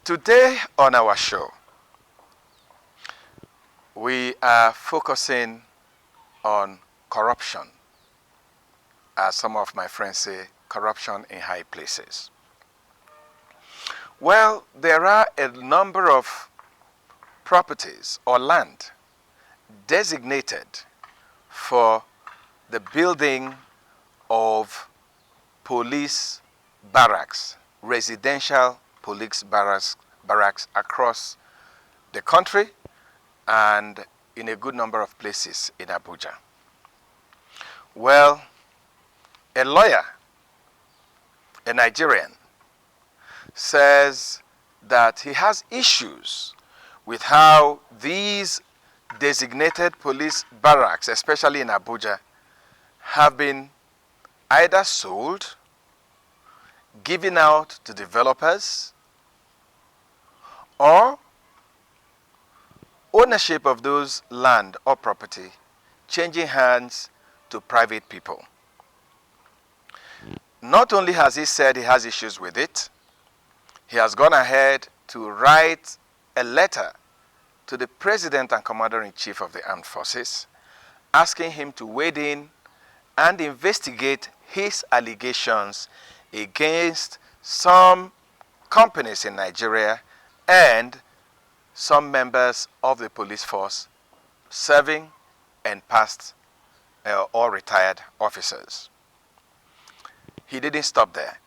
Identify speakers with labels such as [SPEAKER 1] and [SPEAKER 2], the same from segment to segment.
[SPEAKER 1] Today on our show, we are focusing on corruption. As some of my friends say, corruption in high places. Well, there are a number of properties or land designated for the building of police barracks, residential police barracks across the country and in a good number of places in Abuja. Well, a lawyer, a Nigerian, says that he has issues with how these designated police barracks, especially in Abuja, have been either sold, given out to developers, or ownership of those land or property changing hands to private people. Not only has he said he has issues with it, he has gone ahead to write a letter to the President and Commander-in-Chief of the Armed Forces, asking him to wade in and investigate his allegations against some companies in Nigeria and some members of the police force serving and past or retired officers. He didn't stop there.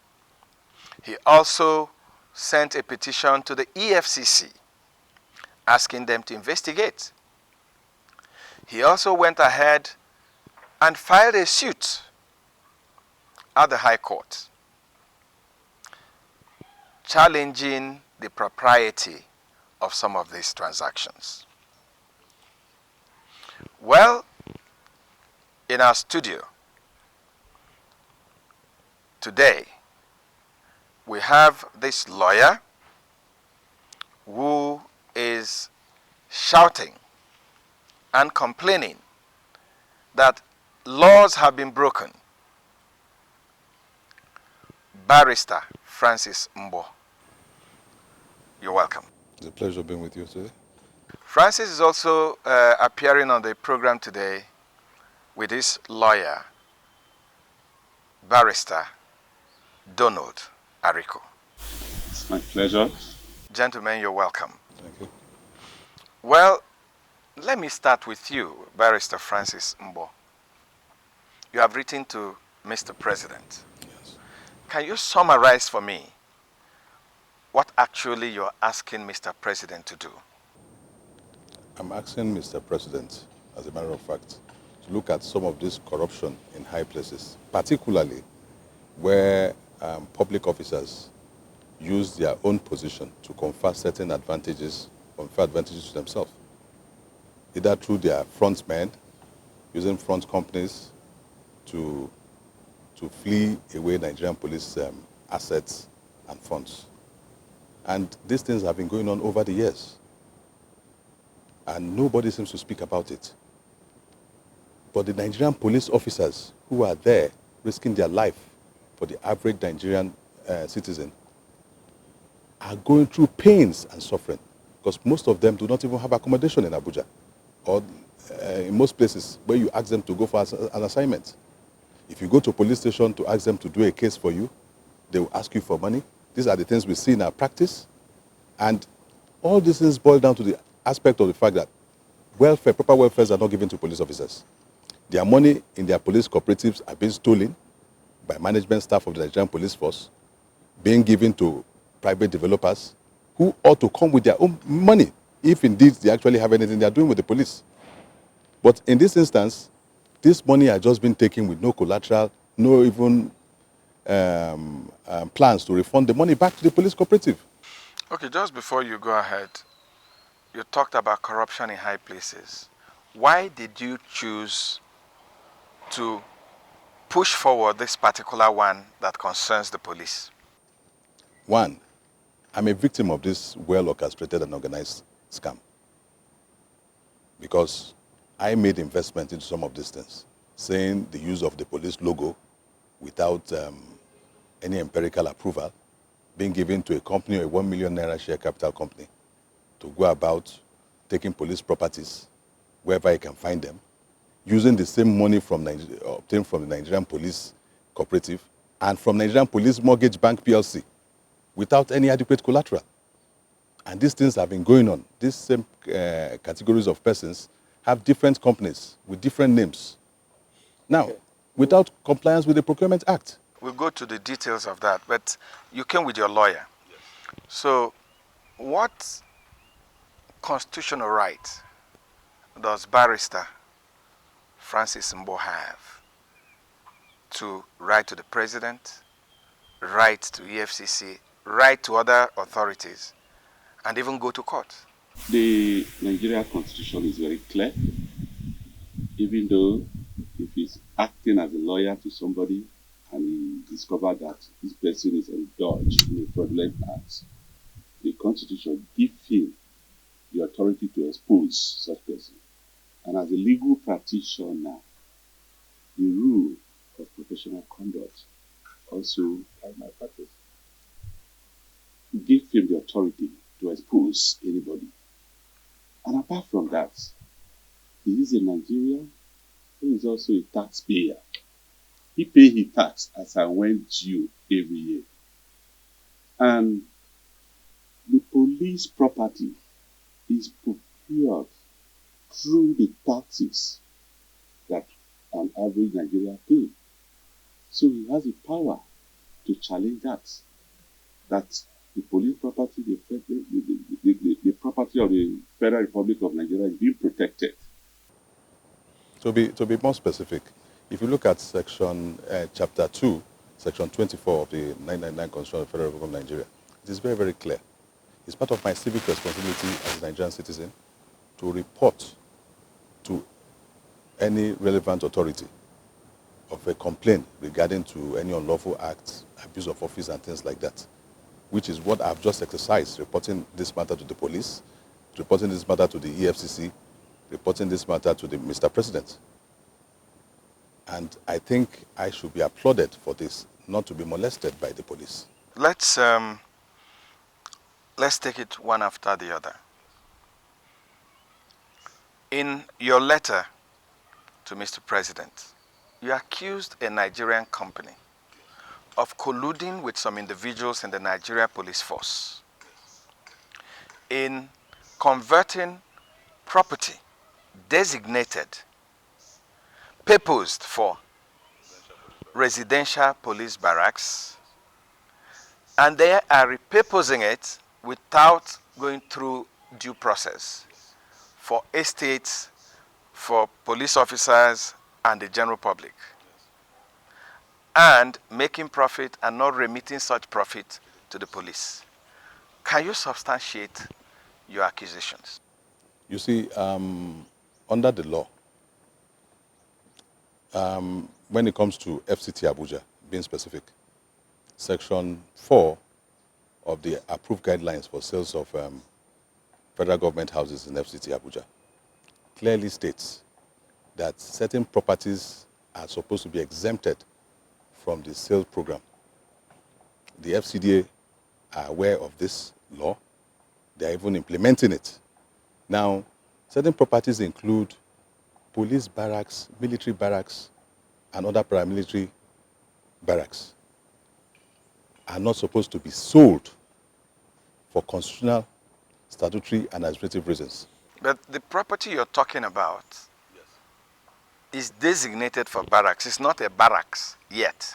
[SPEAKER 1] He also sent a petition to the EFCC asking them to investigate. He also went ahead and filed a suit at the High Court challenging the propriety of some of these transactions. Well, in our studio today, we have this lawyer who is shouting and complaining that laws have been broken. Barrister Francis Mgboh, you're welcome.
[SPEAKER 2] It's a pleasure being with you today.
[SPEAKER 1] Francis is also appearing on the program today with his lawyer, Barrister Donald Ariku.
[SPEAKER 3] It's my pleasure.
[SPEAKER 1] Gentlemen, you're welcome.
[SPEAKER 2] Thank you.
[SPEAKER 1] Well, let me start with you, Barrister Francis Mgboh. You have written to Mr. President.
[SPEAKER 2] Yes.
[SPEAKER 1] Can you summarize for me what actually you're asking Mr. President to do?
[SPEAKER 2] I'm asking Mr. President, as a matter of fact, to look at some of this corruption in high places, particularly where public officers use their own position to confer certain advantages, to themselves, either through their front men, using front companies to flee away Nigerian police assets and funds. And these things have been going on over the years. And nobody seems to speak about it. But the Nigerian police officers who are there risking their life for the average Nigerian citizen are going through pains and suffering, because most of them do not even have accommodation in Abuja, or in most places where you ask them to go for an assignment. If you go to a police station to ask them to do a case for you, they will ask you for money. These are the things we see in our practice. And all these things boil down to the aspect of the fact that proper welfares are not given to police officers. Their money in their police cooperatives are being stolen by management staff of the Nigerian police force, being given to private developers who ought to come with their own money if indeed they actually have anything they are doing with the police. But in this instance, this money has just been taken with no collateral, no even plans to refund the money back to the police cooperative.
[SPEAKER 1] Okay, just before you go ahead, you talked about corruption in high places. Why did you choose to push forward this particular one that concerns the police?
[SPEAKER 2] One, I'm a victim of this well-orchestrated and organized scam, because I made investment into some of these things, saying the use of the police logo without any empirical approval being given to a company or a 1 million naira share capital company to go about taking police properties wherever he can find them, using the same money from obtained from the Nigerian Police Cooperative and from Nigerian Police Mortgage Bank PLC without any adequate collateral. And these things have been going on. These same categories of persons have different companies with different names. Now, without compliance with the Procurement Act.
[SPEAKER 1] We'll go to the details of that, but you came with your lawyer. Yes. So, what constitutional right does Barrister Francis Mgboh have to write to the President, write to EFCC, write to other authorities, and even go to court?
[SPEAKER 3] The Nigerian Constitution is very clear. Even though if he's acting as a lawyer to somebody and he discovered that this person is indulged in a fraudulent act, the Constitution gives him the authority to expose such person. And as a legal practitioner, the rule of professional conduct also guide my practice. Give him the authority to expose anybody. And apart from that, he is a Nigerian who is also a taxpayer. He pays his tax as and when due every year. And the police property is procured through the taxes that an average Nigerian pays. So he has the power to challenge that the police property, the property of the Federal Republic of Nigeria is being protected.
[SPEAKER 2] To be more specific, if you look at chapter 2, section 24 of the 999 Constitution of the Federal Republic of Nigeria, it is very, very clear. It's part of my civic responsibility as a Nigerian citizen to report to any relevant authority of a complaint regarding to any unlawful acts, abuse of office and things like that, which is what I've just exercised, reporting this matter to the police, reporting this matter to the EFCC, reporting this matter to the Mr. President. And I think I should be applauded for this, not to be molested by the police.
[SPEAKER 1] Let's take it one after the other. In your letter to Mr. President, you accused a Nigerian company of colluding with some individuals in the Nigeria police force in converting property designated, purposed for residential police barracks, and they are repurposing it without going through due process for estates, for police officers and the general public, and making profit and not remitting such profit to the police. Can you substantiate your accusations?
[SPEAKER 2] You see, under the law, when it comes to FCT Abuja, being specific, Section 4 of the approved guidelines for sales of federal government houses in FCT Abuja clearly states that certain properties are supposed to be exempted from the sales program. The FCDA are aware of this law. They are even implementing it. Now, certain properties include police barracks, military barracks, and other paramilitary barracks are not supposed to be sold for constitutional, statutory, and administrative reasons.
[SPEAKER 1] But the property you're talking about is designated for barracks. It's not a barracks yet.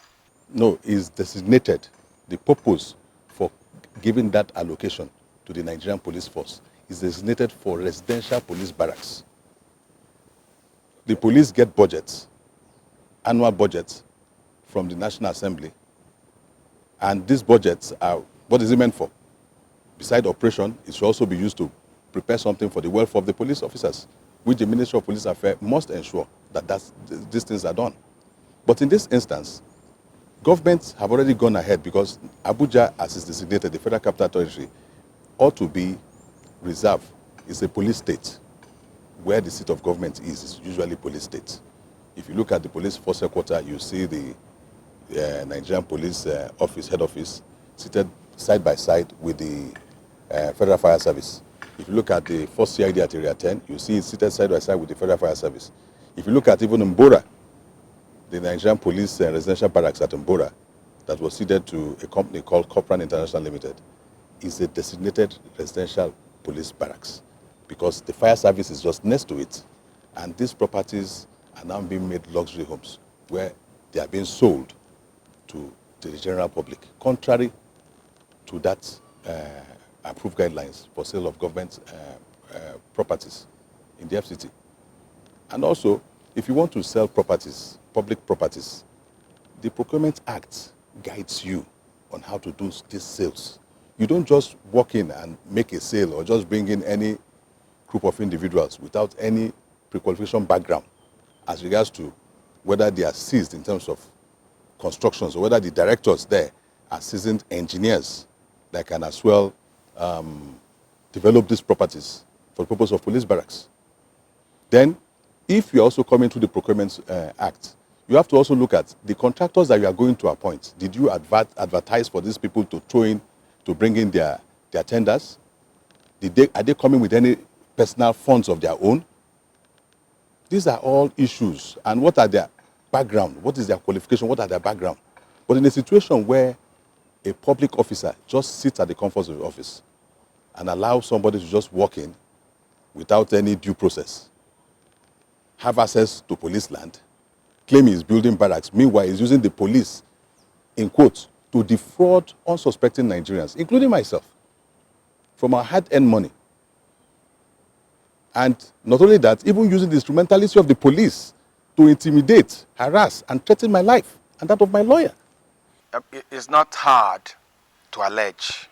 [SPEAKER 2] No, it's designated. The purpose for giving that allocation to the Nigerian police force is designated for residential police barracks. The police get budgets, annual budgets from the National Assembly, and these budgets are, what is it meant for? Beside operation, it should also be used to prepare something for the welfare of the police officers, which the Ministry of Police Affairs must ensure that these things are done. But in this instance, governments have already gone ahead because Abuja, as is designated, the Federal Capital Territory, ought to be reserved. It's a police state. Where the seat of government is usually police state. If you look at the police force headquarters, you see the Nigerian police office, head office, seated side by side with the Federal Fire Service. If you look at the first CID at Area 10, you see it seated side by side with the Federal Fire Service. If you look at even Mgboh, the Nigerian Police Residential Barracks at Mgboh, that was ceded to a company called Copran International Limited, is a designated residential police barracks because the fire service is just next to it. And these properties are now being made luxury homes where they are being sold to the general public, contrary to that approved guidelines for sale of government properties in the FCT. And also, if you want to sell properties, public properties, the Procurement Act guides you on how to do these sales. You don't just walk in and make a sale or just bring in any group of individuals without any pre-qualification background as regards to whether they are seized in terms of constructions or whether the directors there are seasoned engineers that can as well develop these properties for the purpose of police barracks. Then, if you're also coming to the Procurement Act, you have to also look at the contractors that you are going to appoint. Did you advertise for these people to throw in, to bring in their tenders? Are they coming with any personal funds of their own? These are all issues. And what are their background? What is their qualification? What are their background? But in a situation where a public officer just sits at the comforts of the office and allows somebody to just walk in without any due process, have access to police land, claim he's building barracks, meanwhile he's using the police, in quotes, to defraud unsuspecting Nigerians, including myself, from our hard-earned money. And not only that, even using the instrumentality of the police to intimidate, harass, and threaten my life and that of my lawyer.
[SPEAKER 1] It's not hard to allege,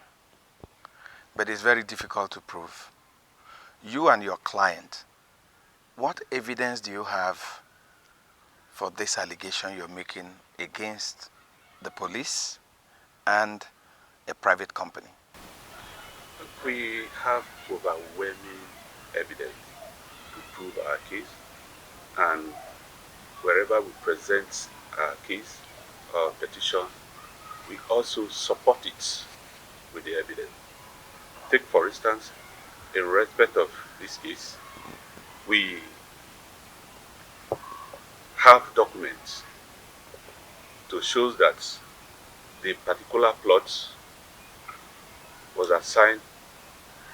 [SPEAKER 1] but it's very difficult to prove. You and your client, what evidence do you have for this allegation you're making against the police and a private company?
[SPEAKER 3] We have overwhelming evidence to prove our case, and wherever we present our case or petition, we also support it with the evidence. Take, for instance, in respect of this case, we have documents to show that the particular plot was assigned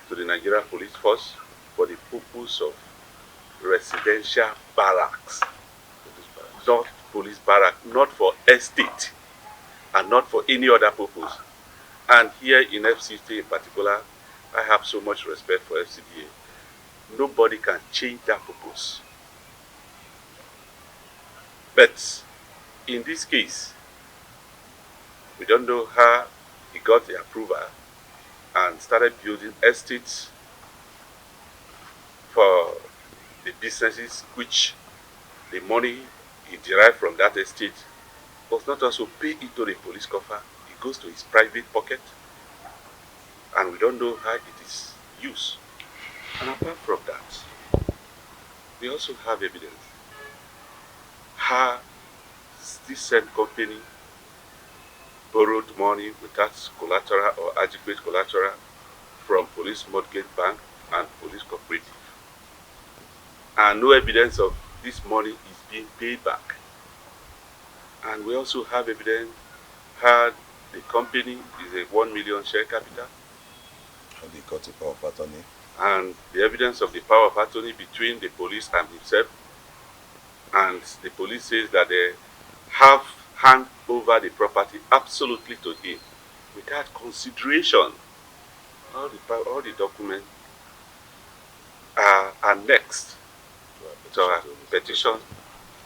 [SPEAKER 3] to the Nigerian Police Force for the purpose of residential barracks, not police barrack, not for estate, and not for any other purpose. And here in FCT in particular, I have so much respect for FCDA. Nobody can change that purpose. But in this case, we don't know how he got the approval and started building estates for the businesses which the money he derived from that estate was not also paid into the police coffer. It goes to his private pocket, and we don't know how it is used. And apart from that, we also have evidence how this same company borrowed money without collateral or adequate collateral from Police Mortgage Bank and Police Cooperative. And no evidence of this money is being paid back. And we also have evidence how the company is a 1 million share capital.
[SPEAKER 2] And they got the power of attorney.
[SPEAKER 3] And the evidence of the power of attorney between the police and himself. And the police says that they have hand over the property absolutely to him without consideration. All the documents are annexed to our petition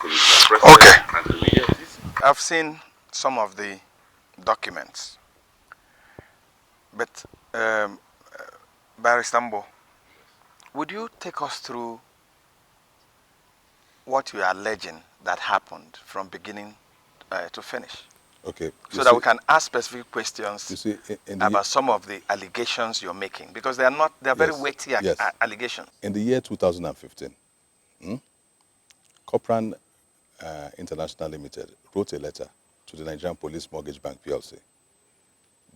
[SPEAKER 3] to Mr. President.
[SPEAKER 1] Okay.
[SPEAKER 3] And to the EFCC.
[SPEAKER 1] I've seen some of the documents, but Barrister Mgboh, would you take us through what you are alleging that happened from beginning to finish?
[SPEAKER 2] Okay.
[SPEAKER 1] So that we can ask specific questions
[SPEAKER 2] you see,
[SPEAKER 1] about some of the allegations you're making, because they are very
[SPEAKER 2] Yes,
[SPEAKER 1] weighty
[SPEAKER 2] yes.
[SPEAKER 1] allegations.
[SPEAKER 2] In the year 2015, Copran International Limited wrote a letter to the Nigerian Police Mortgage Bank PLC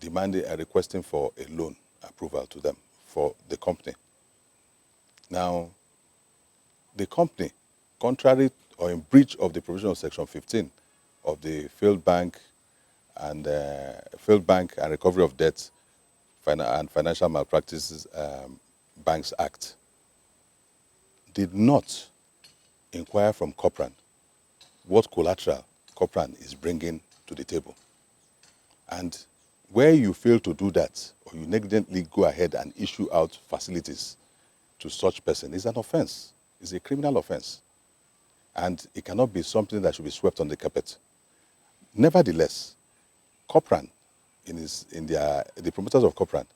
[SPEAKER 2] demanding and requesting for a loan approval to them for the company. Now, the company, contrary or in breach of the provision of Section 15 of the Failed Bank and Recovery of Debt and Financial Malpractices Banks Act, did not inquire from Copran what collateral Copran is bringing to the table. And where you fail to do that, or you negligently go ahead and issue out facilities to such person, is an offense. It's a criminal offense. And it cannot be something that should be swept on the carpet. Nevertheless, Copran, the promoters of Copran,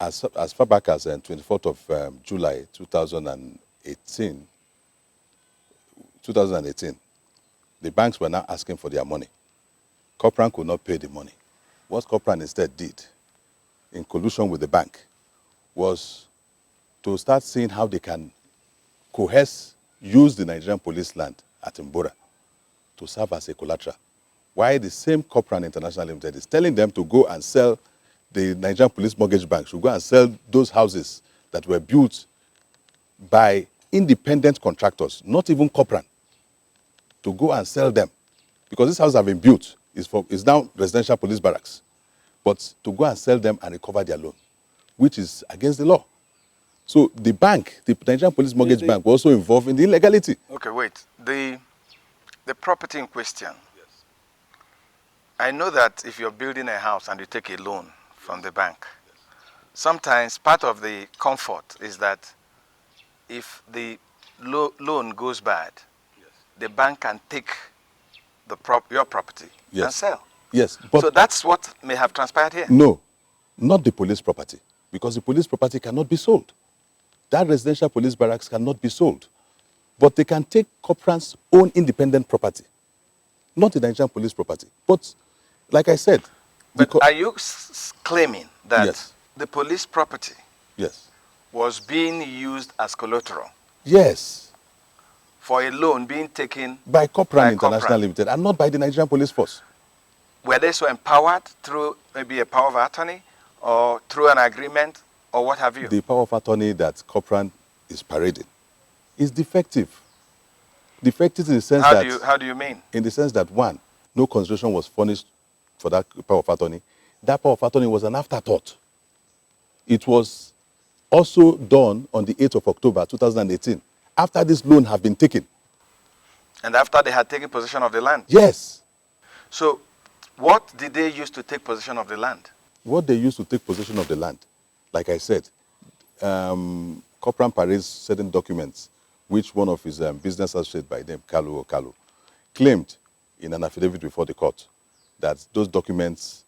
[SPEAKER 2] as far back as 24th of July 2018, the banks were now asking for their money. Copran could not pay the money. What Copran instead did, in collusion with the bank, was to start seeing how they can use the Nigerian police land at Mgboh to serve as a collateral. Why the same Copran International Limited is telling them to go and sell the Nigerian Police Mortgage Bank, should go and sell those houses that were built by independent contractors, not even Copran, to go and sell them. Because these houses have been built, is now residential police barracks. But to go and sell them and recover their loan, which is against the law. So the bank, the Nigerian Police Mortgage Bank, was also involved in the illegality.
[SPEAKER 1] Okay, wait. The property in question. Yes. I know that if you're building a house and you take a loan from the bank, yes, sometimes part of the comfort is that if the loan goes bad, yes, the bank can take your property, yes, and sell.
[SPEAKER 2] Yes. But
[SPEAKER 1] so that's what may have transpired here.
[SPEAKER 2] No, not the police property, because the police property cannot be sold. That residential police barracks cannot be sold. But they can take Copran's own independent property, not the Nigerian police property. But like I said...
[SPEAKER 1] But are you claiming that,
[SPEAKER 2] yes,
[SPEAKER 1] the police property,
[SPEAKER 2] yes,
[SPEAKER 1] was being used as collateral?
[SPEAKER 2] Yes.
[SPEAKER 1] For a loan being taken
[SPEAKER 2] by Copran International Limited and not by the Nigerian Police Force.
[SPEAKER 1] Were they so empowered through maybe a power of attorney or through an agreement or what have you?
[SPEAKER 2] The power of attorney that Copran is parading is defective. Defective in the sense
[SPEAKER 1] How do you mean?
[SPEAKER 2] In the sense that, one, no consideration was furnished for that power of attorney. That power of attorney was an afterthought. It was also done on the 8th of October 2018, after this loan had been taken.
[SPEAKER 1] And after they had taken possession of the land?
[SPEAKER 2] Yes.
[SPEAKER 1] So what did they use to take possession of the land?
[SPEAKER 2] What they used to take possession of the land, like I said, Copran parades certain documents, which one of his business associates by name, Kalu, claimed in an affidavit before the court that those documents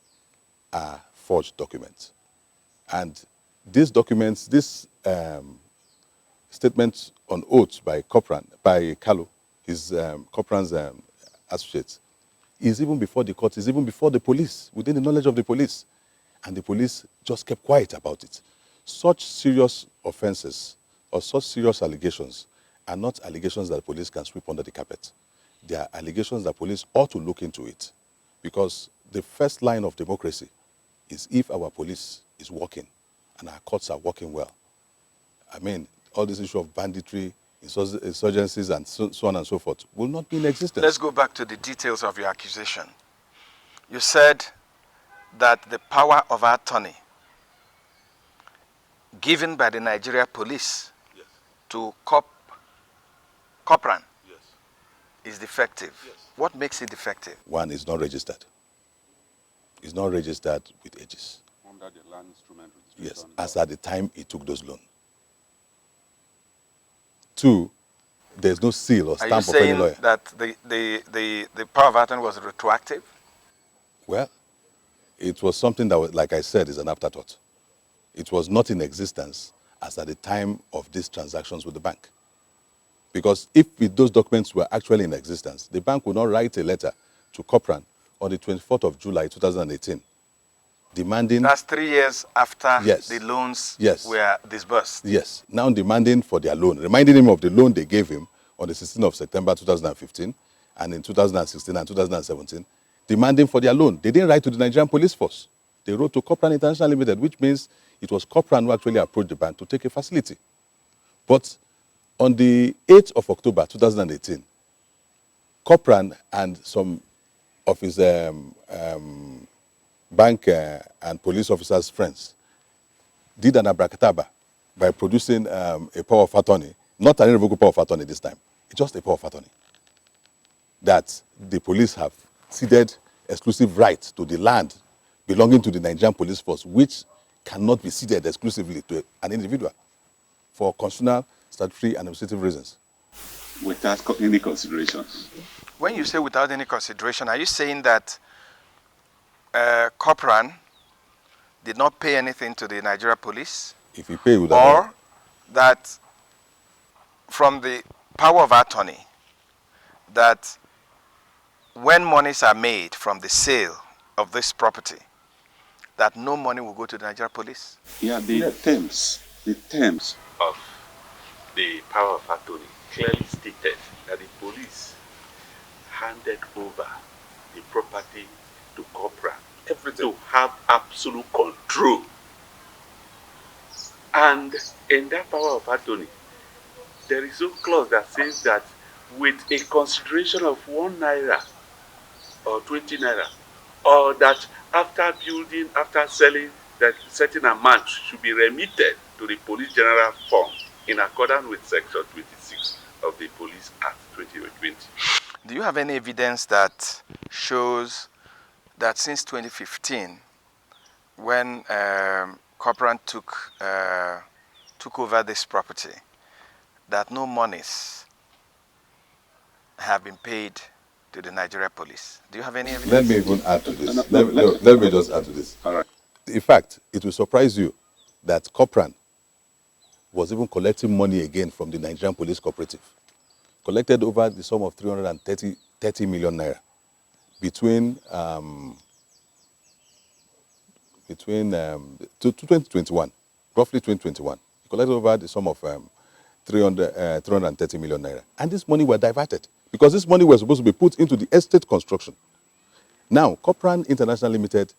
[SPEAKER 2] are forged documents. And these documents, this statement on oath by Kalu, his Copran's associates, is even before the court, is even before the police, within the knowledge of the police. And the police just kept quiet about it. Such serious offenses or such serious allegations are not allegations that the police can sweep under the carpet. They are allegations that police ought to look into it. Because the first line of democracy is if our police is working and our courts are working well. I mean, all this issue of banditry, insurgencies, and so on and so forth will not be in existence.
[SPEAKER 1] Let's go back to the details of your accusation. You said that the power of attorney given by the Nigeria police, yes, to Copran, yes, is defective. Yes. What makes it defective?
[SPEAKER 2] One, is not registered. It's not registered with ages.
[SPEAKER 3] Under the land instrument registration.
[SPEAKER 2] Yes, as at the time he took those loans. Two, there's no seal or stamp of any lawyer.
[SPEAKER 1] Are you saying that the power of attorney was retroactive?
[SPEAKER 2] Well, it was something that, was, like I said, is an afterthought. It was not in existence as at the time of these transactions with the bank. Because if those documents were actually in existence, the bank would not write a letter to Copran on the 24th of July 2018 demanding...
[SPEAKER 1] That's 3 years after,
[SPEAKER 2] yes,
[SPEAKER 1] the loans,
[SPEAKER 2] yes,
[SPEAKER 1] were disbursed.
[SPEAKER 2] Yes. Now demanding for their loan, reminding him of the loan they gave him on the 16th of September 2015 and in 2016 and 2017, demanding for their loan. They didn't write to the Nigerian Police Force. They wrote to Copran International Limited, which means it was Copran who actually approached the bank to take a facility. But on the 8th of October 2018, Copran and some of his bank and police officers' friends did an abracadabra by producing a power of attorney, not an irrevocable power of attorney this time, it's just a power of attorney, that the police have ceded exclusive rights to the land belonging to the Nigerian police force, which cannot be ceded exclusively to an individual for constitutional, statutory, and administrative reasons.
[SPEAKER 3] Without any considerations.
[SPEAKER 1] When you say without any consideration, are you saying that Copran did not pay anything to the Nigeria police?
[SPEAKER 2] If he paid,
[SPEAKER 1] or that from the power of attorney, that when monies are made from the sale of this property, that no money will go to the Nigeria police?
[SPEAKER 3] Yeah, the terms
[SPEAKER 4] of the power of attorney clearly stated that the police handed over the property to Copran to have absolute control. And in that power of attorney, there is a clause that says that with a consideration of 1 naira or 20 naira, or that after building, after selling, that certain amount should be remitted to the Police General Fund in accordance with Section 26 of the Police Act 2020.
[SPEAKER 1] Do you have any evidence that shows that since 2015, when Copran took over this property, that no monies have been paid to the Nigeria police? Do you have any evidence?
[SPEAKER 2] Let me even add to this. Let me just add to this.
[SPEAKER 3] All right.
[SPEAKER 2] In fact, it will surprise you that Copran was even collecting money again from the Nigerian Police Cooperative. Collected over the sum of 330 million naira between 2021, roughly 2021. He collected over the sum of 330 million naira. And this money were diverted because this money was supposed to be put into the estate construction. Now, Copran International Limited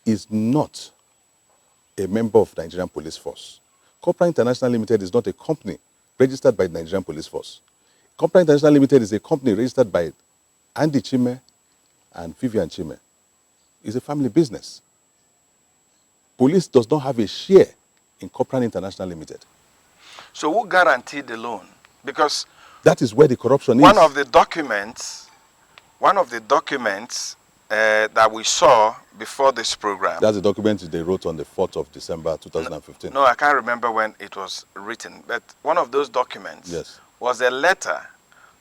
[SPEAKER 2] is not a member of the Nigerian Police Force. Copran International Limited is not a company registered by the Nigerian Police Force. Copran International Limited is a company registered by Andy Chime and Vivian Chime. It's a family business. Police does not have a share in Copran International Limited.
[SPEAKER 1] So who guaranteed the loan? Because
[SPEAKER 2] that is where the corruption is.
[SPEAKER 1] One of the documents that we saw before this program.
[SPEAKER 2] That's the document they wrote on the 4th of December 2015.
[SPEAKER 1] No, I can't remember when it was written, but one of those documents was a letter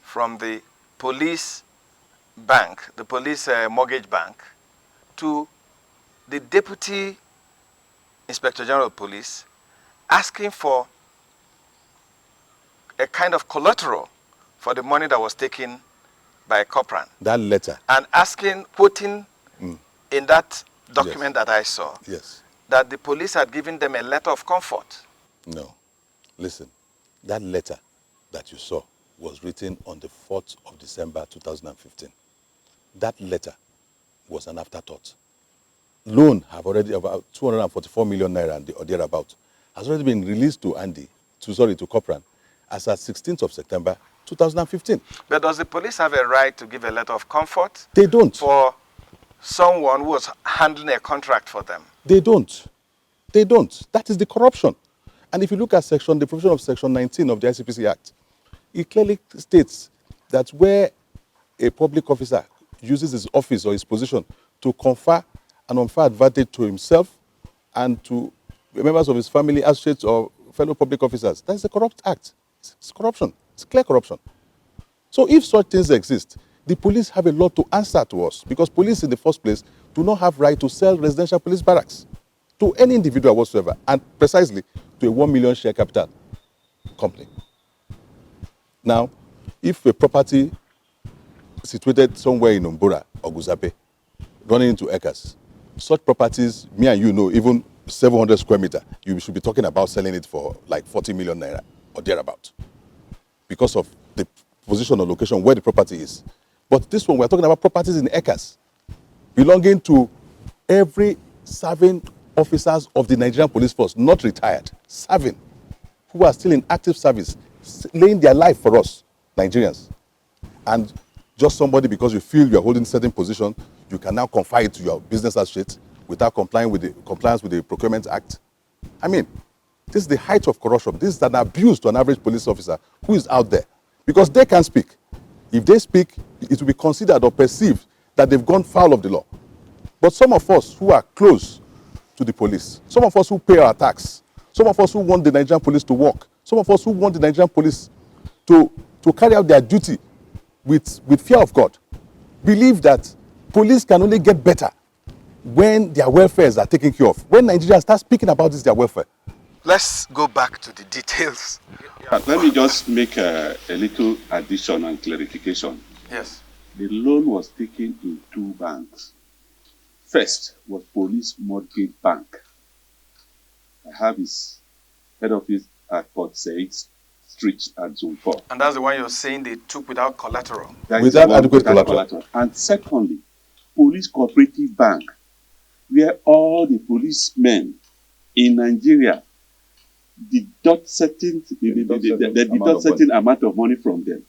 [SPEAKER 1] from the police bank, the police mortgage bank, to the Deputy Inspector General of Police, asking for a kind of collateral for the money that was taken by Copran.
[SPEAKER 2] That letter.
[SPEAKER 1] And quoting in that document that I saw, that the police had given them a letter of comfort.
[SPEAKER 2] No. Listen, that letter that you saw was written on the 4th of December 2015. That letter was an afterthought. Loan have already about 244 million naira or thereabout has already been released to Copran as at 16th of September 2015.
[SPEAKER 1] But does the police have a right to give a letter of comfort?
[SPEAKER 2] They don't.
[SPEAKER 1] For someone who was handling a contract for them?
[SPEAKER 2] They don't. They don't. That is the corruption. And if you look at the provision of Section 19 of the ICPC Act, it clearly states that where a public officer uses his office or his position to confer an unfair advantage to himself and to members of his family, associates, or fellow public officers, that is a corrupt act. It's corruption. It's clear corruption. So if such things exist, the police have a lot to answer to us, because police in the first place do not have right to sell residential police barracks to any individual whatsoever, and precisely to a 1 million share capital company. Now, if a property situated somewhere in Umbura or Guzape, running into acres, such properties, me and you know, even 700 square meter, you should be talking about selling it for like 40 million naira or thereabout, because of the position or location where the property is. But this one, we're talking about properties in acres belonging to every serving officers of the Nigerian police force, not retired, serving, who are still in active service, laying their life for us, Nigerians. And just somebody, because you feel you are holding certain position, you can now confide to your business associates without compliance with the Procurement Act. I mean, this is the height of corruption. This is an abuse to an average police officer who is out there, because they can speak. If they speak, it will be considered or perceived that they've gone foul of the law. But some of us who are close to the police, some of us who pay our tax, some of us who want the Nigerian police to work, some of us who want the Nigerian police to carry out their duty with fear of God, believe that police can only get better when their welfares are taken care of. When Nigerians start speaking about this, their welfare.
[SPEAKER 1] Let's go back to the details.
[SPEAKER 3] Let me just make a little addition and clarification.
[SPEAKER 1] Yes.
[SPEAKER 3] The loan was taken in two banks. First was Police Mortgage Bank. I have his head office at Port Said Street at Zone 4.
[SPEAKER 1] And that's the one you're saying they took without collateral.
[SPEAKER 2] Without adequate collateral.
[SPEAKER 3] And secondly, Police Cooperative Bank, where all the policemen in Nigeria deduct certain amount of money from them.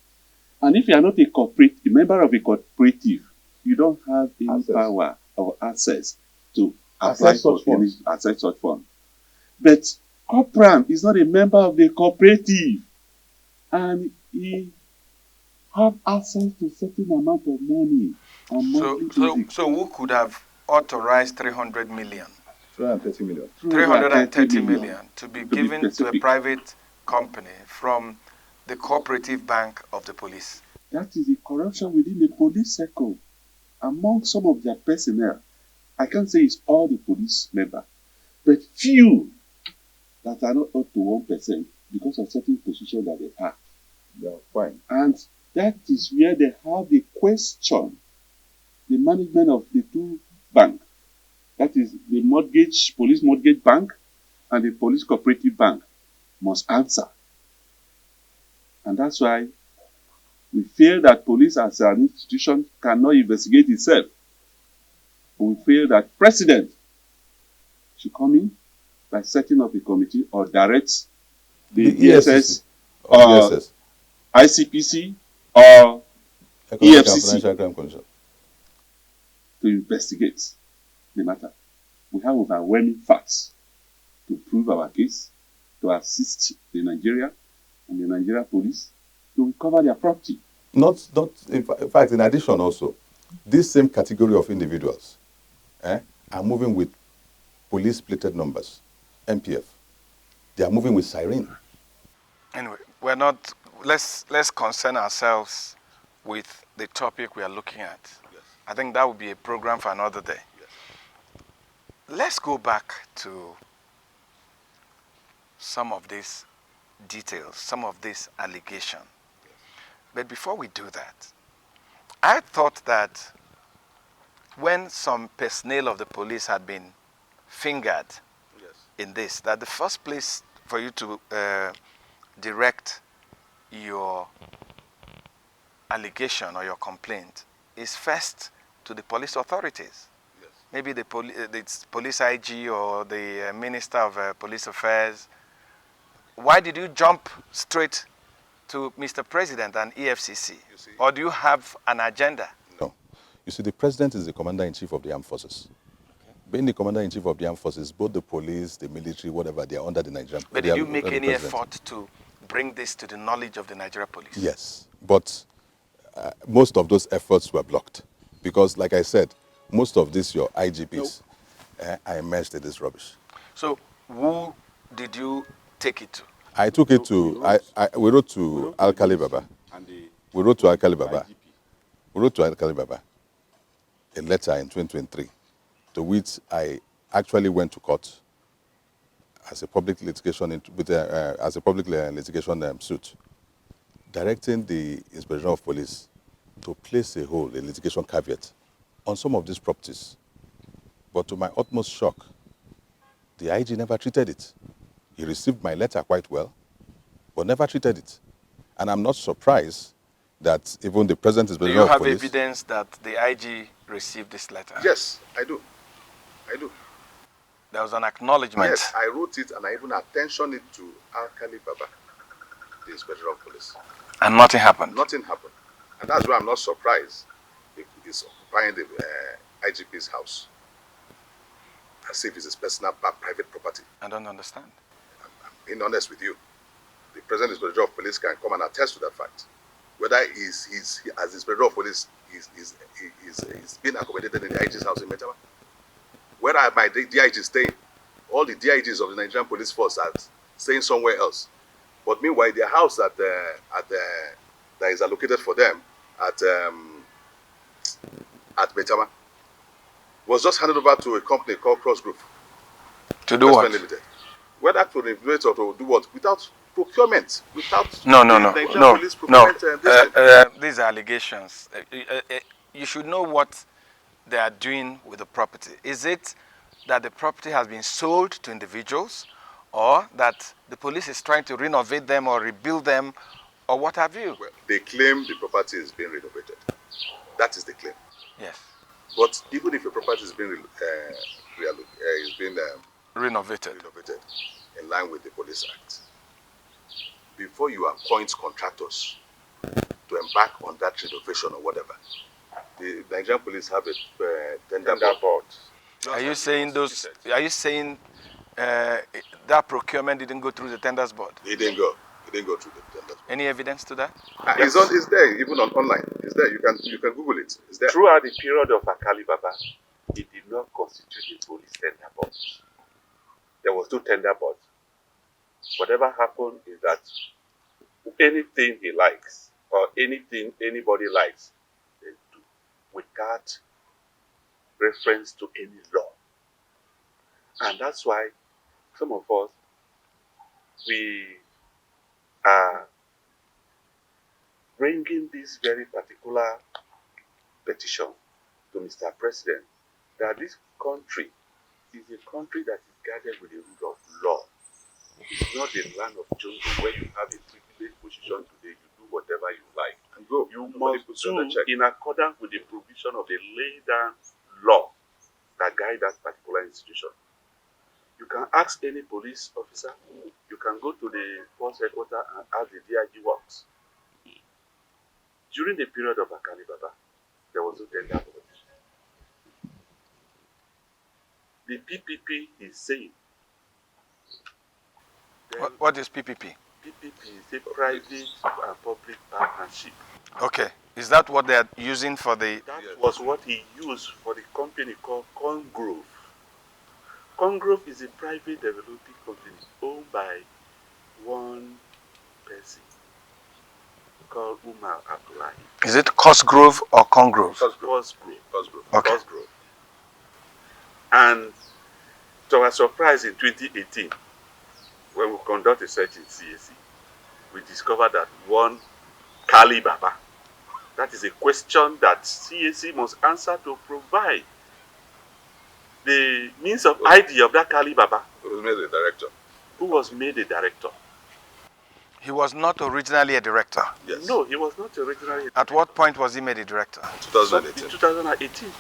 [SPEAKER 3] And if you are not a member of a cooperative, you don't have any power or access to apply for any access such fund. But Corporam is not a member of the cooperative, and he have access to certain amount of money.
[SPEAKER 1] So who could have authorized 300 million?
[SPEAKER 2] 330 million.
[SPEAKER 1] 330 million to be given to a private company from the cooperative bank of the police.
[SPEAKER 3] That is the corruption within the police circle. Among some of their personnel, I can't say it's all the police members, but few that are not up to 1% because of certain position that they have.
[SPEAKER 2] They are fine.
[SPEAKER 3] And that is where they have the question. The management of the two banks, that is the police mortgage bank and the police cooperative bank, must answer. And that's why we feel that police as an institution cannot investigate itself. We feel that president should come in by setting up a committee or direct the ESS or ICPC or EFCC to investigate the matter. We have overwhelming facts to prove our case, to assist the Nigeria and the Nigeria police to recover their property.
[SPEAKER 2] In fact, in addition also, this same category of individuals are moving with police plated numbers, MPF. They are moving with siren.
[SPEAKER 1] Anyway, let's concern ourselves with the topic we are looking at.
[SPEAKER 2] Yes.
[SPEAKER 1] I think that would be a program for another day.
[SPEAKER 2] Yes.
[SPEAKER 1] Let's go back to some of these details, some of this allegation.
[SPEAKER 2] Yes.
[SPEAKER 1] But before we do that, I thought that when some personnel of the police had been fingered in this, that the first place for you to direct your allegation or your complaint is first to the police authorities.
[SPEAKER 2] Yes.
[SPEAKER 1] Maybe the police IG or the Minister of Police Affairs. Why did you jump straight to Mr. President and EFCC? Or do you have an agenda?
[SPEAKER 2] No. You see, the President is the Commander-in-Chief of the Armed Forces. Okay. Being the Commander-in-Chief of the Armed Forces, both the police, the military, whatever, they are under the Nigerian...
[SPEAKER 1] But did you make any effort to bring this to the knowledge of the Nigerian police?
[SPEAKER 2] Yes, but most of those efforts were blocked. Because, like I said, most of these, your IGPs, are immersed in this rubbish.
[SPEAKER 1] So, who did you take it to?
[SPEAKER 2] I took it to... we wrote to Alkali Baba. We wrote to Alkali Baba. We wrote to Alkali Baba a letter in 2023, to which I actually went to court as a public litigation suit, directing the Inspector of Police to place a hold, a litigation caveat, on some of these properties. But to my utmost shock, the IG never treated it. He received my letter quite well, but never treated it. And I'm not surprised that even the President is... Do
[SPEAKER 1] you have evidence that the IG received this letter?
[SPEAKER 2] Yes, I do.
[SPEAKER 1] There was an acknowledgement.
[SPEAKER 2] Yes, I wrote it and I even attentioned it to Alkali Baba, the Inspector of Police.
[SPEAKER 1] And nothing happened.
[SPEAKER 2] Nothing happened. And that's why I'm not surprised if he's occupying the IGP's house as if it's his personal private property.
[SPEAKER 1] I don't understand.
[SPEAKER 2] I'm being honest with you. The President Inspector of Police can come and attest to that fact. Whether he's as Inspector of Police, he's being accommodated in the IG's house in Metama. Where are my DIGs staying? All the DIGs of the Nigerian Police Force are staying somewhere else. But meanwhile, their house that is allocated for them at Metama was just handed over to a company called Cross Group.
[SPEAKER 1] To do what?
[SPEAKER 2] Limited. Whether to renovate or to do what? Without procurement. Without
[SPEAKER 1] Police procurement. These are allegations. You should know what they are doing with the property. Is it that the property has been sold to individuals, or that the police is trying to renovate them or rebuild them, or what have you?
[SPEAKER 2] Well, they claim the property is being renovated. That is the claim.
[SPEAKER 1] Yes.
[SPEAKER 2] But even if a property is being
[SPEAKER 1] renovated
[SPEAKER 2] in line with the Police Act, before you appoint contractors to embark on that renovation or whatever, the Nigerian police have a tender board.
[SPEAKER 1] Are you saying that procurement didn't go through the tenders board?
[SPEAKER 2] It didn't go through the tenders board.
[SPEAKER 1] Any evidence to that?
[SPEAKER 2] It's there, even online. It's there. You can Google it. It's there.
[SPEAKER 4] Throughout the period of Alkali Baba, it did not constitute a police tender board. There was no tender board. Whatever happened is that anything he likes or anything anybody likes, they do without reference to any law. And that's why some of us, we are bringing this very particular petition to Mr. President, that this country is a country that is guided with the rule of law. It's not a land of jungle where you have a privileged position today, you do whatever you like. And go. You must do in accordance with the provision of the laid down law that guide that particular institution. You can ask any police officer, you can go to the force headquarters and ask the DIG works. During the period of Alkali Baba, there was no tender board. The PPP is saying.
[SPEAKER 1] What is PPP?
[SPEAKER 4] PPP is a private and public partnership.
[SPEAKER 1] Okay. Is that what they are using for the...
[SPEAKER 4] That was what he used for the company called Mgboh. Mgboh is a private developing company owned by one person called Umar Abdullahi.
[SPEAKER 1] Is it Cosgrove or Congrove?
[SPEAKER 4] Cosgrove.
[SPEAKER 1] Okay.
[SPEAKER 4] Cosgrove. And to our surprise in 2018, when we conduct a search in CAC, we discovered that one Kali Baba, that is a question that CAC must answer to provide the means of ID of that Kali Baba.
[SPEAKER 2] Who was made a director.
[SPEAKER 4] Who was made a director.
[SPEAKER 1] He was not originally a director.
[SPEAKER 2] Yes.
[SPEAKER 4] No, he was not originally a director.
[SPEAKER 1] At what point was he made a director?
[SPEAKER 2] 2018.
[SPEAKER 4] In 2018.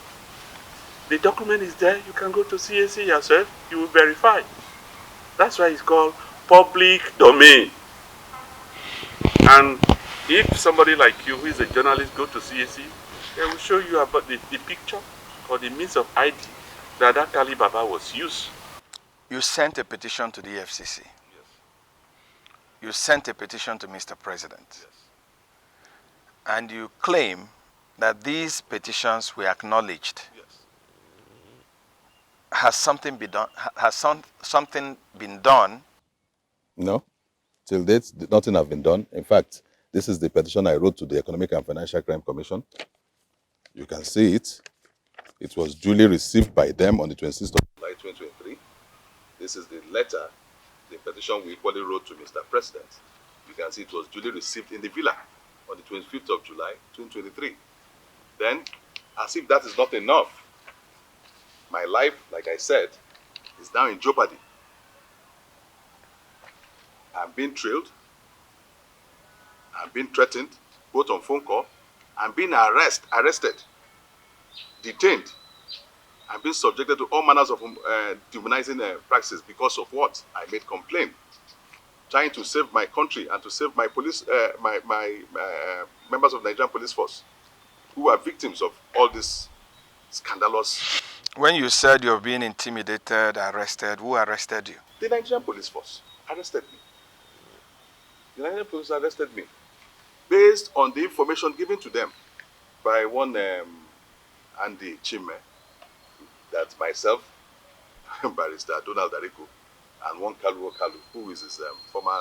[SPEAKER 4] The document is there. You can go to CAC yourself. You will verify. That's why it's called public domain. And if somebody like you who is a journalist go to CAC, they will show you about the picture or the means of ID that Kali Baba was used.
[SPEAKER 1] You sent a petition to the FCC.
[SPEAKER 2] Yes.
[SPEAKER 1] You sent a petition to Mr. President.
[SPEAKER 2] Yes.
[SPEAKER 1] And you claim that these petitions were acknowledged.
[SPEAKER 2] Yes.
[SPEAKER 1] Has something been done? Something been done?
[SPEAKER 2] No. Till date, nothing has been done. In fact, this is the petition I wrote to the Economic and Financial Crime Commission. You can see it. It was duly received by them on the 26th of July 2023. This is the letter, the petition we equally wrote to Mr. President. You can see it was duly received in the villa on the 25th of July 2023. Then, as if that is not enough, my life, like I said, is now in jeopardy. I'm being trailed, I'm being threatened, both on phone call, I'm being arrested, detained I'm being subjected to all manners of demonizing practices because of what? I made complaint, trying to save my country and to save my police, my members of the Nigerian police force, who are victims of all this scandalous.
[SPEAKER 1] When you said you're being intimidated, arrested, who arrested you?
[SPEAKER 2] The Nigerian police force arrested me. The Nigerian police arrested me based on the information given to them by one Andy Chime, that myself, Barrister Donald Ariku, and one Kalu, who is his former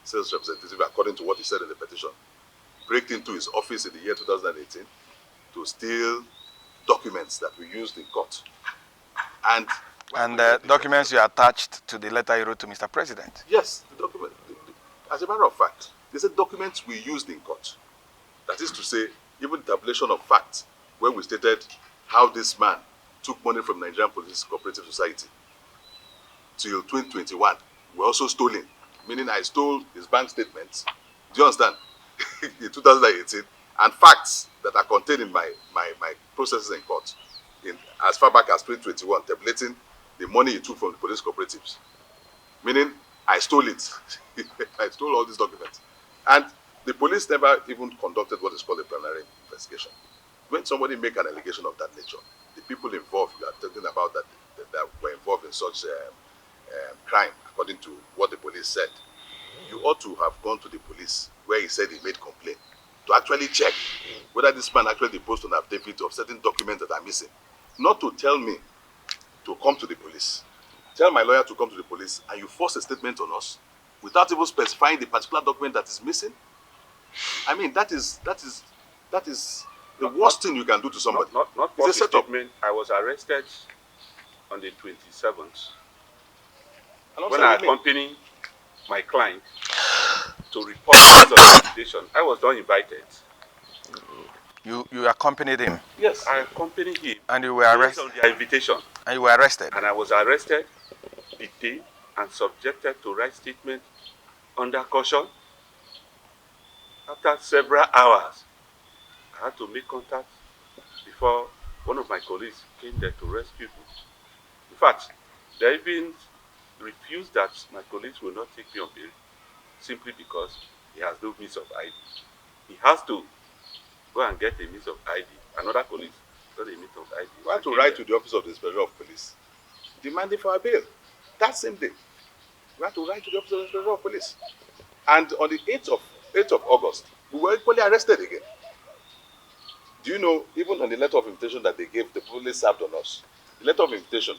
[SPEAKER 2] sales representative, according to what he said in the petition, break into his office in the year 2018 to steal documents that we used in court. And
[SPEAKER 1] the documents you attached to the letter you wrote to Mr. President?
[SPEAKER 2] Yes, the document. As a matter of fact, they said documents we used in court. That is to say, even the tabulation of facts, where we stated how this man took money from Nigerian Police Cooperative Society till 2021, were also stolen. Meaning I stole his bank statements, do you understand, in 2018, and facts that are contained in my processes in court, as far back as 2021, tabulating the money he took from the police cooperatives. Meaning I stole it. I stole all these documents. And the police never even conducted what is called a preliminary investigation. When somebody make an allegation of that nature, the people involved, you are talking about that were involved in such crime, according to what the police said, you ought to have gone to the police where he said he made complaint to actually check whether this man actually deposed an affidavit of certain documents that are missing. Not to tell me to come to the police, tell my lawyer to come to the police, and you force a statement on us without even specifying the particular document that is missing. I mean, that is the worst thing you can do to somebody.
[SPEAKER 4] Not for the statement. I was arrested on the 27th when I accompanied my client to report the investigation. I was not invited.
[SPEAKER 1] You accompanied him?
[SPEAKER 4] Yes, I accompanied him.
[SPEAKER 1] And you were arrested?
[SPEAKER 4] On their invitation.
[SPEAKER 1] And you were arrested?
[SPEAKER 4] And I was arrested, detained, and subjected to write statement under caution. After several hours, I had to make contact before one of my colleagues came there to rescue me. In fact, they even refused that my colleagues will not take me on bail simply because he has no means of ID. He has to go and get a means of ID. Another colleague got a means of ID.
[SPEAKER 2] We had to write to the office of the Inspector of Police demanding for a bail. That same day, we had to write to the office of the Inspector of Police. And on the 8th of August, we were equally arrested again. Do you know, even on the letter of invitation that they gave, the police served on us. The letter of invitation,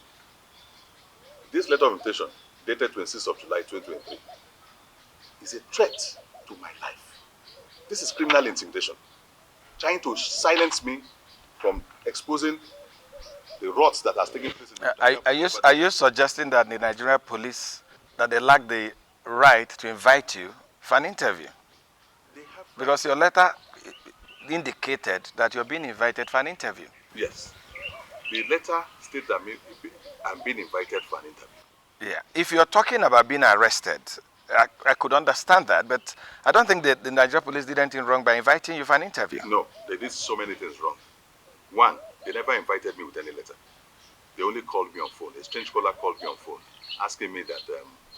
[SPEAKER 2] this letter of invitation, dated 26th of July 2023, is a threat to my life. This is criminal intimidation, trying to silence me from exposing the rots that has taken place in the
[SPEAKER 1] Are you suggesting that the Nigerian police, that they lack the right to invite you for an interview? Because your letter indicated that you're being invited for an interview.
[SPEAKER 2] Yes. The letter states that I'm being invited for an interview.
[SPEAKER 1] Yeah. If you're talking about being arrested, I could understand that, but I don't think that the Nigerian police did anything wrong by inviting you for an interview.
[SPEAKER 2] No, they did so many things wrong. One, they never invited me with any letter. They only called me on phone. A strange caller called me on phone, asking me that...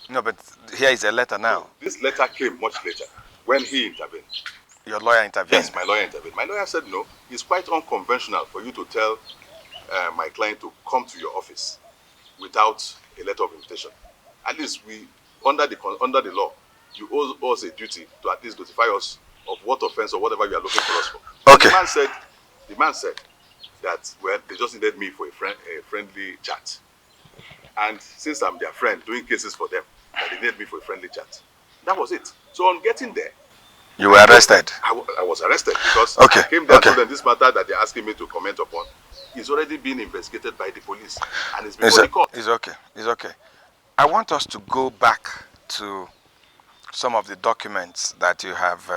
[SPEAKER 1] No, but here is a letter now.
[SPEAKER 2] This letter came much later, when he intervened.
[SPEAKER 1] Your lawyer intervened?
[SPEAKER 2] Yes, my lawyer intervened. My lawyer said, no, it's quite unconventional for you to tell my client to come to your office without a letter of invitation. At least we, under the law, you owe us a duty to at least notify us of what offense or whatever you are looking for us for.
[SPEAKER 1] Okay.
[SPEAKER 2] The man said that, well, they just needed me for a friendly chat. And since I'm their friend, doing cases for them, that they needed me for a friendly chat. That was it. So on getting there,
[SPEAKER 1] you were arrested?
[SPEAKER 2] I was arrested because
[SPEAKER 1] okay.
[SPEAKER 2] I came there to this matter that they're asking me to comment upon is already being investigated by the police and it's before the court.
[SPEAKER 1] It's okay. It's okay. I want us to go back to some of the documents that you have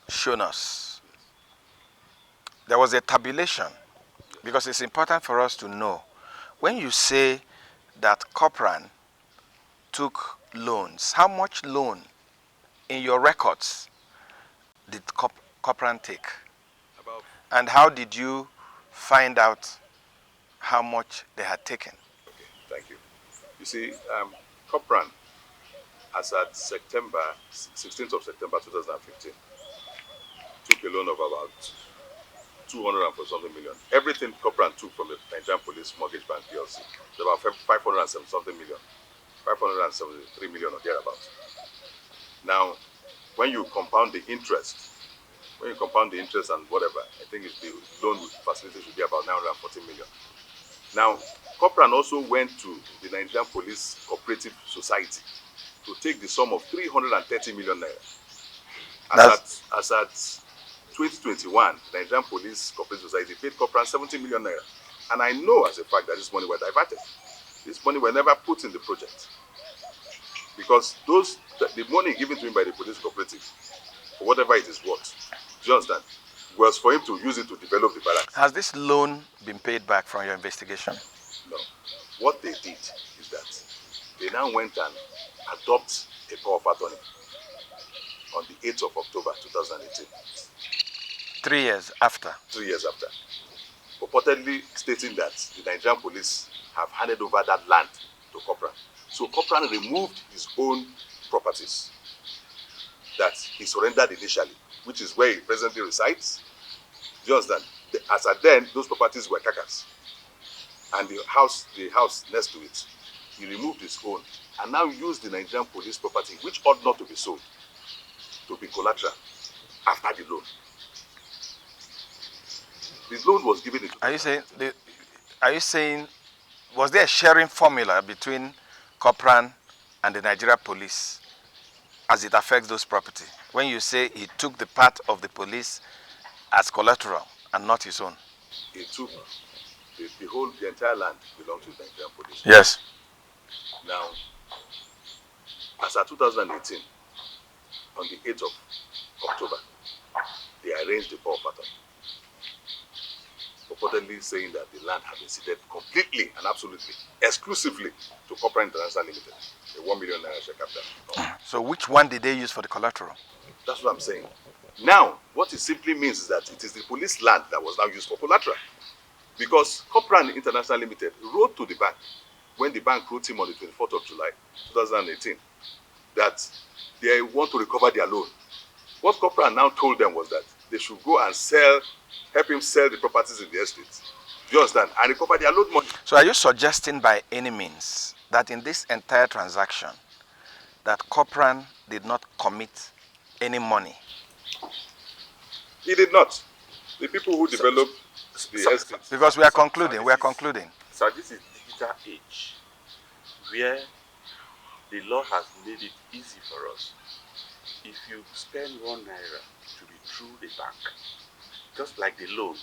[SPEAKER 1] shown us. There was a tabulation, because it's important for us to know. When you say that Copran took loans, how much loan in your records did Copran take? And how did you find out how much they had taken?
[SPEAKER 2] Okay, thank you. You see, Copran, as at 16th of September 2015, took a loan of about 200 and for something million. Everything Copran took from the Nigerian Police Mortgage Bank PLC, it's about 570 something million, 573 million or thereabouts. Now, when you compound the interest, and whatever, I think it's the loan facility should be about 940 million. Now, Copran also went to the Nigerian Police Cooperative Society to take the sum of 330 million naira. As at 2021, the Nigerian Police Cooperative Society paid Copran 70 million naira. And I know as a fact that this money were diverted. This money were never put in the project. Because the money given to him by the police cooperative, for whatever it is worth, do you understand, was for him to use it to develop the barracks.
[SPEAKER 1] Has this loan been paid back from your investigation?
[SPEAKER 2] No. What they did is that they now went and adopted a power of attorney on the 8th of October 2018.
[SPEAKER 1] 3 years after?
[SPEAKER 2] 3 years after. Purportedly stating that the Nigerian police have handed over that land to Copran. So Copran removed his own properties that he surrendered initially, which is where he presently resides. Do you understand? As at then, those properties were Kakas. And the house next to it, he removed his own and now used the Nigerian police property, which ought not to be sold, to be collateral after the loan. The loan was given in.
[SPEAKER 1] Are you saying was there a sharing formula between Copran and the Nigeria police as it affects those property? When you say he took the part of the police as collateral and not his own?
[SPEAKER 2] He took the entire land belonged to the Nigerian police.
[SPEAKER 1] Yes.
[SPEAKER 2] Now, as of 2018, on the 8th of October, they arranged the power of attorney, purportedly saying that the land had been ceded completely and absolutely, exclusively to Copran International Limited, a 1 million naira share capital.
[SPEAKER 1] So which one did they use for the collateral?
[SPEAKER 2] That's what I'm saying. Now, what it simply means is that it is the police land that was now used for collateral. Because Copran International Limited wrote to the bank, when the bank wrote him on the 24th of July 2018, that they want to recover their loan. What Copran now told them was that they should go and help him sell the properties in the estate. Do you understand? And recover their loan money.
[SPEAKER 1] So are you suggesting by any means that in this entire transaction, that Copran did not commit any money?
[SPEAKER 2] He did not. The people who developed the estate.
[SPEAKER 1] Because we are concluding.
[SPEAKER 4] So this is digital age, where the law has made it easy for us. If you spend 1 naira to be through the bank, just like the loan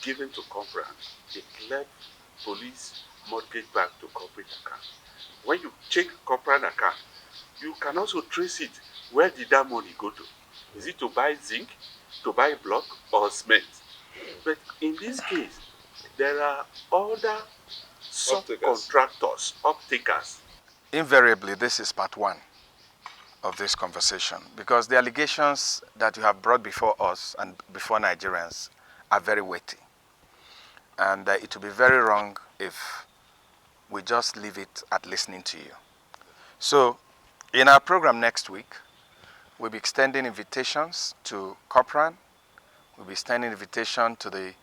[SPEAKER 4] given to Copran, they cleared police mortgage back to corporate account. When you check Copran account, you can also trace it. Where did that money go to? Is it to buy zinc, to buy block, or cement? But in this case, there are other subcontractors, off-takers.
[SPEAKER 1] Invariably, this is part one of this conversation, because the allegations that you have brought before us and before Nigerians are very weighty. And it would be very wrong if we just leave it at listening to you. So, in our program next week, we'll be extending invitations to Copran. We'll be extending invitation to the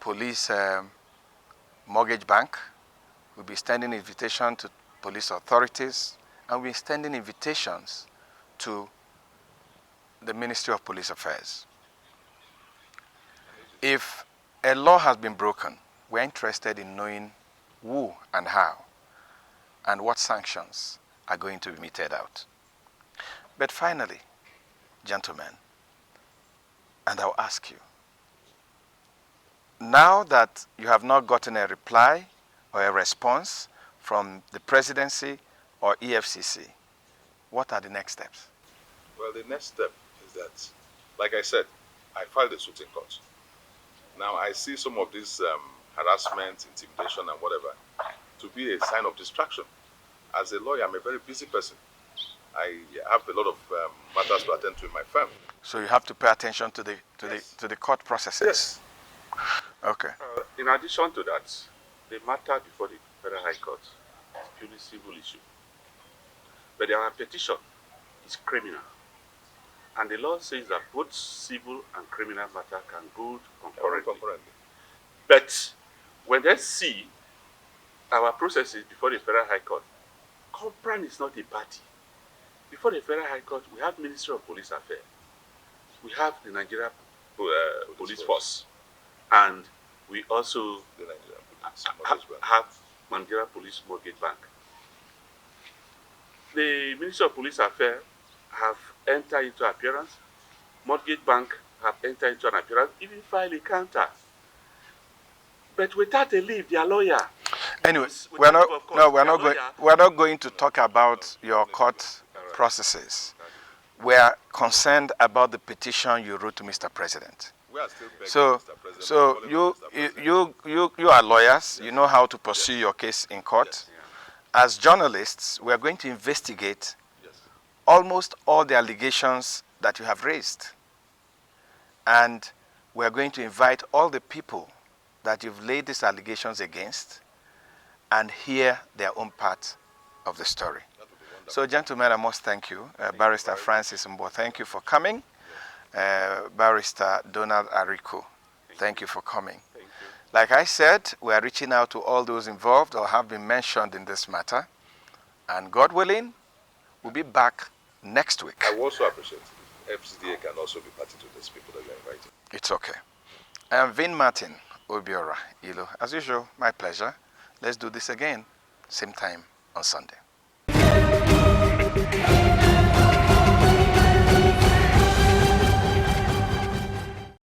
[SPEAKER 1] police mortgage bank. We'll be extending invitation to police authorities. And we'll be extending invitations to the Ministry of Police Affairs. If a law has been broken, we're interested in knowing who and how and what sanctions are going to be meted out. But finally, gentlemen, and I'll ask you, now that you have not gotten a reply or a response from the presidency or EFCC, what are the next steps?
[SPEAKER 2] Well, the next step is that, like I said, I filed a suit in court. Now, I see some of this harassment, intimidation, and whatever to be a sign of distraction. As a lawyer, I'm a very busy person. I have a lot of matters to attend to in my firm.
[SPEAKER 1] So you have to pay attention to the court processes.
[SPEAKER 4] Yes.
[SPEAKER 1] Okay.
[SPEAKER 4] In addition to that, the matter before the Federal High Court is purely civil issue. But our petition is criminal. And the law says that both civil and criminal matter can go concurrently. But when they see our processes before the Federal High Court, Compran is not a party. Before the Federal High Court, we have Ministry of Police Affairs. We have the Nigeria Police Force. And we also have Nigeria Police Mortgage Bank. The Ministry of Police Affairs have entered into appearance. Mortgage Bank have entered into an appearance, even filed a counter. But without a leave, their lawyer.
[SPEAKER 1] Anyway, we're not going to talk about your court processes. We are concerned about the petition you wrote to Mr. President. So you are lawyers. You know how to pursue your case in court. As journalists, we are going to investigate almost all the allegations that you have raised. And we are going to invite all the people that you've laid these allegations against and hear their own part of the story. So, gentlemen, I must thank you. Barrister Francis Mgboh, thank you for coming. Barrister Donald Ariku, thank you for coming.
[SPEAKER 4] Thank you.
[SPEAKER 1] Like I said, we are reaching out to all those involved or have been mentioned in this matter. And God willing, we'll be back next week.
[SPEAKER 2] I also appreciate it. FCDA can also be party to these people that you are inviting.
[SPEAKER 1] It's okay. I am Vin Martin Obiora Ilo. As usual, my pleasure. Let's do this again, same time on Sunday.